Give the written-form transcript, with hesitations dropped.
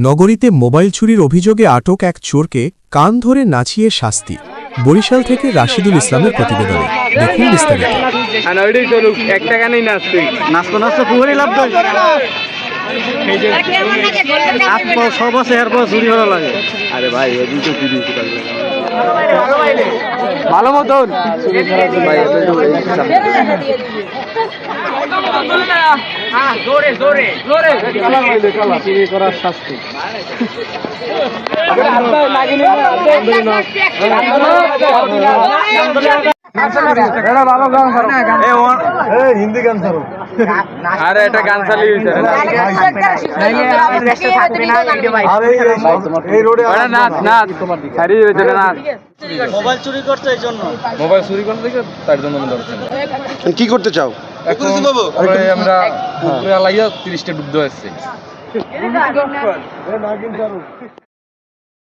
নগরীতে মোবাইল চুরির অভিযোগে আটক এক চোরকে কান ধরে নাচিয়ে শাস্তি। বরিশাল থেকে রাশিদুল ইসলামের প্রতিবেদনে দেখুন বিস্তারিত। ভালো মতন করার শাস্তি হিন্দি গান ছাড়ো। আরে এটা গান চালিয়ে মোবাইল চুরি করছে এই জন্য, মোবাইল চুরি করতে তার জন্য কি করতে চাও? এখন আমরা 30টা ডুব দিয়েছি।